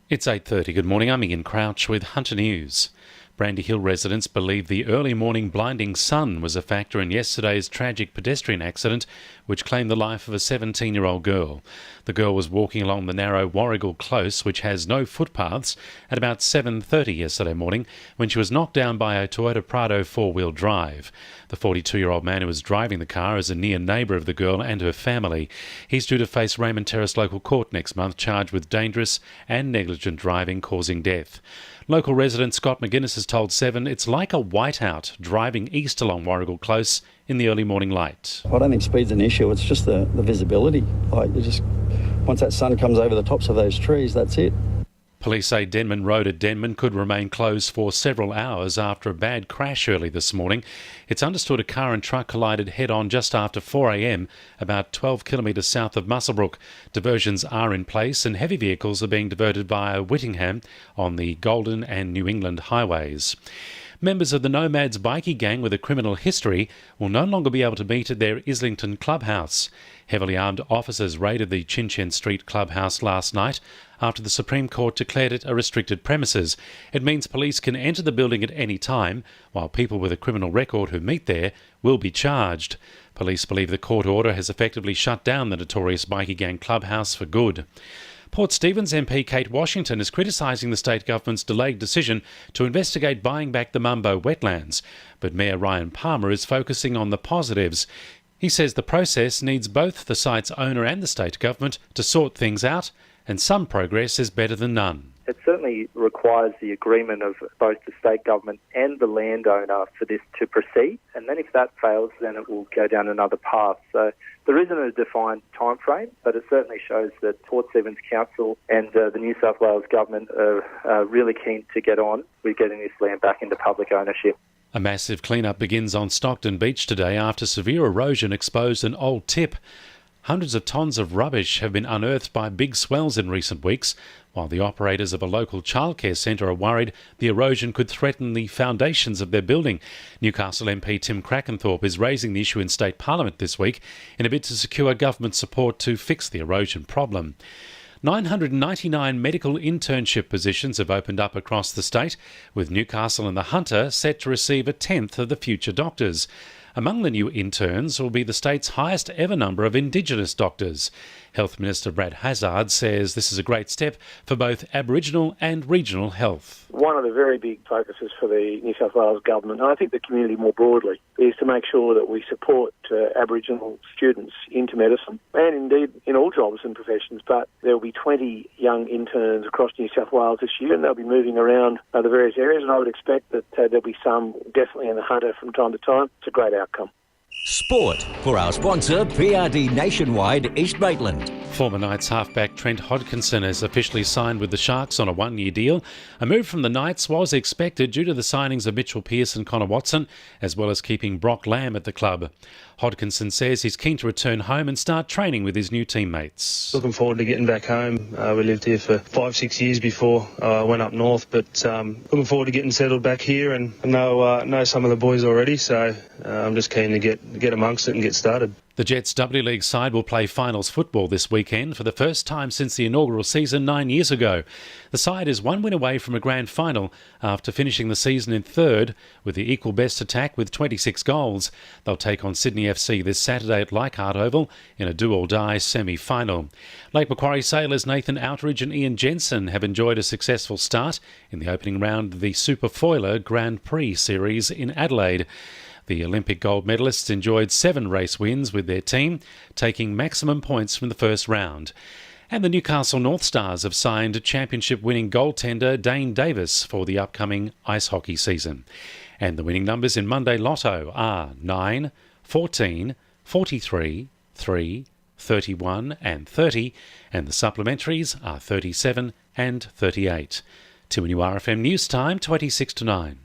It's 8:30. Good morning. I'm Ian Crouch with Hunter News. Brandy Hill residents believe the early morning blinding sun was a factor in yesterday's tragic pedestrian accident which claimed the life of a 17-year-old girl. The girl was walking along the narrow Warrigal Close, which has no footpaths, at about 7:30 yesterday morning when she was knocked down by a Toyota Prado four-wheel drive. The 42-year-old man who was driving the car is a near neighbour of the girl and her family. He's due to face Raymond Terrace Local Court next month, charged with dangerous and negligent driving causing death. Local resident Scott McGuinness has told Seven it's like a whiteout driving east along Warrigal Close in the early morning light. I don't think speed's an issue, it's just the visibility. Once that sun comes over the tops of those trees, that's it. Police say Denman Road at Denman could remain closed for several hours after a bad crash early this morning. It's understood a car and truck collided head-on just after 4 a.m, about 12 kilometres south of Muswellbrook. Diversions are in place and heavy vehicles are being diverted via Whittingham on the Golden and New England highways. Members of the Nomads bikie gang with a criminal history will no longer be able to meet at their Islington clubhouse. Heavily armed officers raided the Chin Chen Street clubhouse last night after the Supreme Court declared it a restricted premises. It means police can enter the building at any time, while people with a criminal record who meet there will be charged. Police believe the court order has effectively shut down the notorious bikie gang clubhouse for good. Port Stephens MP Kate Washington is criticising the state government's delayed decision to investigate buying back the Mambo Wetlands, but Mayor Ryan Palmer is focusing on the positives. He says the process needs both the site's owner and the state government to sort things out, and some progress is better than none. It certainly requires the agreement of both the state government and the landowner for this to proceed, and then if that fails, then it will go down another path. So there isn't a defined time frame, but it certainly shows that Port Stephens Council and the New South Wales government are really keen to get on with getting this land back into public ownership. A massive clean-up begins on Stockton Beach today after severe erosion exposed an old tip. Hundreds of tonnes of rubbish have been unearthed by big swells in recent weeks, while the operators of a local childcare centre are worried the erosion could threaten the foundations of their building. Newcastle MP Tim Crackenthorpe is raising the issue in State Parliament this week in a bid to secure government support to fix the erosion problem. 999 medical internship positions have opened up across the state, with Newcastle and the Hunter set to receive a tenth of the future doctors. Among the new interns will be the state's highest ever number of Indigenous doctors. Health Minister Brad Hazzard says this is a great step for both Aboriginal and regional health. One of the very big focuses for the New South Wales government, and I think the community more broadly, is to make sure that we support Aboriginal students into medicine and indeed in all jobs and professions. But there will be 20 young interns across New South Wales this year, and they'll be moving around the various areas, and I would expect that there'll be some definitely in the Hunter from time to time. It's a great outcome. Sport for our sponsor, PRD Nationwide East Maitland. Former Knights halfback Trent Hodkinson has officially signed with the Sharks on a one-year deal. A move from the Knights was expected due to the signings of Mitchell Pearce and Connor Watson, as well as keeping Brock Lamb at the club. Hodkinson says he's keen to return home and start training with his new teammates. Looking forward to getting back home. We lived here for 5-6 years before I went up north, but looking forward to getting settled back here, and I know some of the boys already, so I'm just keen to get amongst it and get started. The Jets W League side will play finals football this weekend for the first time since the inaugural season 9 years ago. The side is one win away from a grand final after finishing the season in third with the equal best attack with 26 goals. They'll take on Sydney FC this Saturday at Leichhardt Oval in a do-or-die semi-final. Lake Macquarie sailors Nathan Outridge and Ian Jensen have enjoyed a successful start in the opening round of the Super Foiler Grand Prix series in Adelaide. The Olympic gold medalists enjoyed 7 race wins with their team, taking maximum points from the first round. And the Newcastle North Stars have signed championship-winning goaltender Dane Davis for the upcoming ice hockey season. And the winning numbers in Monday Lotto are 9, 14, 43, 3, 31 and 30, and the supplementaries are 37 and 38. 2NURFM News Time, 26 to 9.